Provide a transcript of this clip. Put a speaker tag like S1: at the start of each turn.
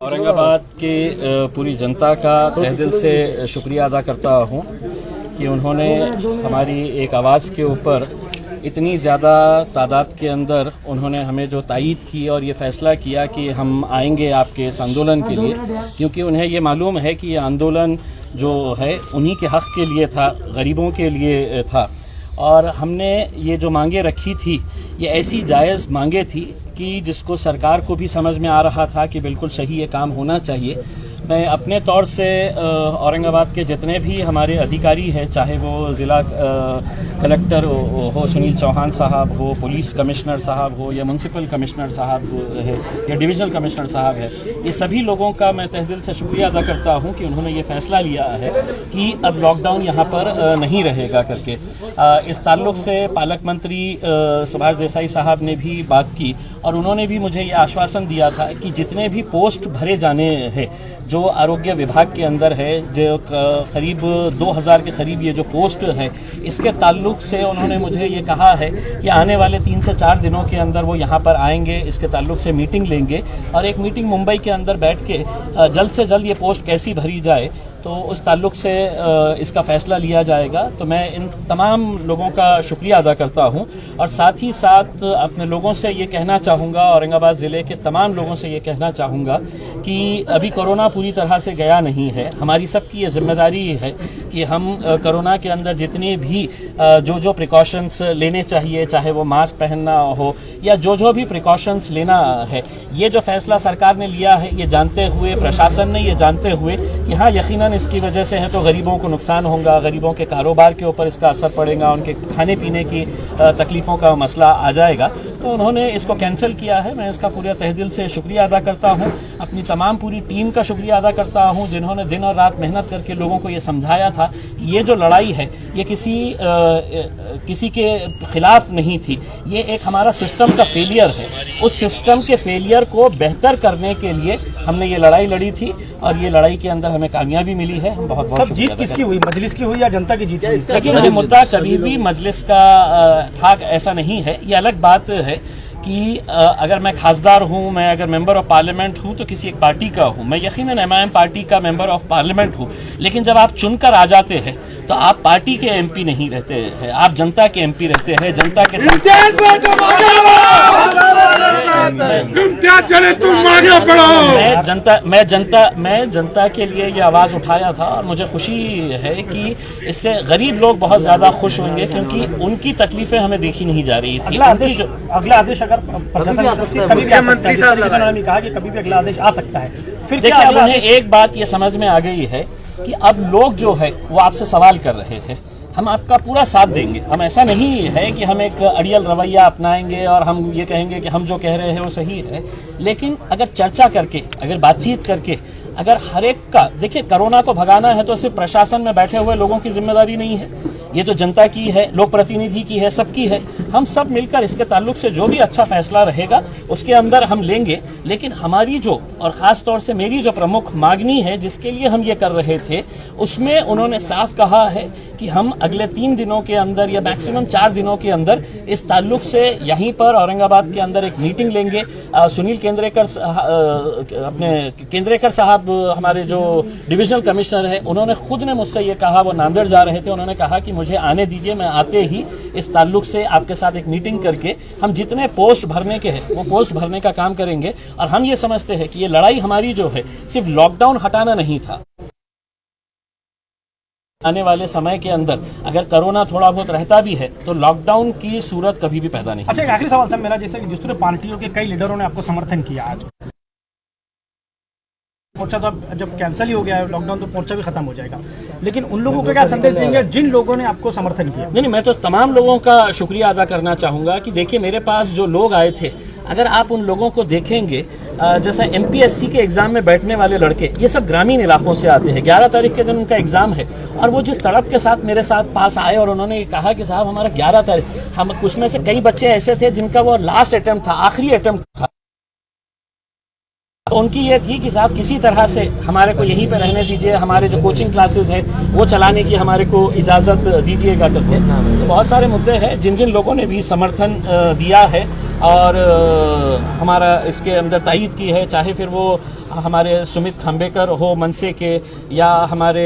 S1: औरंगाबाद के पूरी जनता का तहे दिल से शुक्रिया अदा करता हूँ कि उन्होंने हमारी एक आवाज़ के ऊपर इतनी ज़्यादा तादाद के अंदर उन्होंने हमें जो तायीद की और ये फ़ैसला किया कि हम आएंगे आपके इस आंदोलन के लिए, क्योंकि उन्हें ये मालूम है कि ये आंदोलन जो है उन्हीं के हक़ के लिए था, गरीबों के लिए था। और हमने ये जो मांगे रखी थी ये ऐसी जायज़ मांगे थी कि जिसको सरकार को भी समझ में आ रहा था कि बिल्कुल सही ये काम होना चाहिए। मैं अपने तौर से औरंगाबाद के जितने भी हमारे अधिकारी हैं, चाहे वो ज़िला कलेक्टर हो सुनील चौहान साहब हो, पुलिस कमिश्नर साहब हो, या म्यूनसिपल कमिश्नर साहब है, या डिविजनल कमिश्नर साहब है, ये सभी लोगों का मैं तहे दिल से शुक्रिया अदा करता हूँ कि उन्होंने ये फ़ैसला लिया है कि अब लॉकडाउन यहाँ पर नहीं रहेगा करके। इस ताल्लुक़ से पालक मंत्री सुभाष देसाई साहब ने भी बात की और उन्होंने भी मुझे ये आश्वासन दिया था कि जितने भी पोस्ट भरे जाने हैं जो आरोग्य विभाग के अंदर है, जो करीब 2000 के करीब ये जो पोस्ट है, इसके ताल्लुक से उन्होंने मुझे ये कहा है कि आने वाले 3 से 4 दिनों के अंदर वो यहाँ पर आएंगे, इसके ताल्लुक से मीटिंग लेंगे और एक मीटिंग मुंबई के अंदर बैठ के जल्द से जल्द ये पोस्ट कैसी भरी जाए तो उस ताल्लुक़ से इसका फ़ैसला लिया जाएगा। तो मैं इन तमाम लोगों का शुक्रिया अदा करता हूं और साथ ही साथ अपने लोगों से ये कहना चाहूँगा, औरंगाबाद ज़िले के तमाम लोगों से ये कहना चाहूँगा कि अभी कोरोना पूरी तरह से गया नहीं है। हमारी सबकी ये जिम्मेदारी है कि हम कोरोना के अंदर जितने भी जो प्रिकॉशंस लेने चाहिए, चाहे वो मास्क पहनना हो या जो भी प्रिकॉशंस लेना है, ये जो फ़ैसला सरकार ने लिया है ये जानते हुए, प्रशासन ने ये जानते हुए कि हाँ यकीनन इसकी वजह से है तो गरीबों को नुकसान होगा, गरीबों के कारोबार के ऊपर इसका असर पड़ेगा, उनके खाने पीने की तकलीफ़ों का मसला आ जाएगा, तो उन्होंने इसको कैंसिल किया है। मैं इसका पूरे तहे दिल से शुक्रिया अदा करता हूँ। अपनी तमाम पूरी टीम का शुक्रिया अदा करता हूँ जिन्होंने दिन और रात मेहनत करके लोगों को ये समझाया था कि ये जो लड़ाई है ये किसी के ख़िलाफ़ नहीं थी, ये एक हमारा सिस्टम का फेलियर है। उस सिस्टम के फेलियर को बेहतर करने के लिए हमने ये लड़ाई लड़ी थी और ये लड़ाई के अंदर हमें कामयाबी मिली है। हम बहुत
S2: सब जीत किसकी हुई, मजलिस की हुई या जनता की जीत हुई?
S1: लेकिन ये मुद्दा कभी भी मजलिस का था ऐसा नहीं है। ये अलग बात है कि अगर मैं खासदार हूँ, मैं अगर मेंबर ऑफ पार्लियामेंट हूँ तो किसी एक पार्टी का हूँ, मैं यकीनन एमआईएम पार्टी का मेंबर ऑफ पार्लियामेंट हूँ, लेकिन जब आप चुनकर आ जाते हैं तो आप पार्टी के एमपी नहीं रहते हैं, आप जनता के एमपी रहते हैं, जनता के साथ। मैं जनता के लिए ये आवाज़ उठाया था और मुझे खुशी है कि इससे गरीब लोग बहुत ज़्यादा खुश होंगे क्योंकि उनकी तकलीफें हमें देखी नहीं जा रही थी।
S2: अगला आदेश अगर मुख्यमंत्री साहब ने कहा कि कभी भी अगला आदेश आ सकता है, फिर
S1: देखिए अब उन्हें एक बात ये समझ में आ गई है कि अब लोग जो है वो आपसे सवाल कर रहे हैं, हम आपका पूरा साथ देंगे। हम ऐसा नहीं है कि हम एक अड़ियल रवैया अपनाएंगे और हम ये कहेंगे कि हम जो कह रहे हैं वो सही है, लेकिन अगर चर्चा करके, अगर बातचीत करके, अगर हर एक का, देखिए कोरोना को भगाना है तो सिर्फ प्रशासन में बैठे हुए लोगों की जिम्मेदारी नहीं है, ये तो जनता की है, लोक प्रतिनिधि की है, सबकी है। हम सब मिलकर इसके ताल्लुक से जो भी अच्छा फैसला रहेगा उसके अंदर हम लेंगे। लेकिन हमारी जो, और ख़ास तौर से मेरी जो प्रमुख मांगनी है जिसके लिए हम ये कर रहे थे, उसमें उन्होंने साफ कहा है कि हम अगले 3 दिनों के अंदर या मैक्सिमम 4 दिनों के अंदर इस ताल्लुक से यहीं पर औरंगाबाद के अंदर एक मीटिंग लेंगे। सुनील केंद्रेकर साहब हमारे जो डिविजनल कमिश्नर है, उन्होंने खुद ने मुझसे ये कहा, वो नांदेड़ जा रहे थे, उन्होंने कहा कि मुझे आने दीजिए, मैं आते ही इस ताल्लुक से आपके साथ एक मीटिंग करके हम जितने पोस्ट भरने के हैं वो पोस्ट भरने का काम करेंगे। और हम ये समझते हैं कि ये लड़ाई हमारी जो है सिर्फ लॉकडाउन हटाना नहीं था, आने वाले समय के अंदर अगर कोरोना थोड़ा बहुत रहता भी है तो लॉकडाउन की सूरत कभी भी पैदा नहीं।
S2: अच्छा, एक आखिरी सवाल सर मेरा, जैसे कि दूसरे पार्टियों के कई लीडरों ने आपको समर्थन किया, आज मोर्चा तो अब जब कैंसिल ही हो गया है लॉकडाउन तो मोर्चा भी खत्म हो जाएगा, लेकिन उन लोगों को क्या संदेश देंगे जिन लोगों ने आपको समर्थन किया?
S1: नहीं, मैं तो तमाम लोगों का शुक्रिया अदा करना चाहूँगा कि देखिए मेरे पास जो लोग आए थे, अगर आप उन लोगों को देखेंगे, जैसा MPSC के एग्ज़ाम में बैठने वाले लड़के, ये सब ग्रामीण इलाकों से आते हैं। 11 तारीख के दिन उनका एग्ज़ाम है और वो जिस तड़प के साथ मेरे साथ पास आए और उन्होंने कहा कि साहब हमारा 11 तारीख, हम उसमें से कई बच्चे ऐसे थे जिनका वो लास्ट अटेम्प्ट था, आखिरी अटेम्प्ट था, उनकी ये थी कि साहब किसी तरह से हमारे को यहीं पे रहने दीजिए, हमारे जो कोचिंग क्लासेस हैं वो चलाने की हमारे को इजाज़त दीजिएगा करके। तो बहुत सारे मुद्दे हैं जिन जिन लोगों ने भी समर्थन दिया है और हमारा इसके अंदर तायीद की है, चाहे फिर वो हमारे सुमित खंबेकर हो मनसे के या हमारे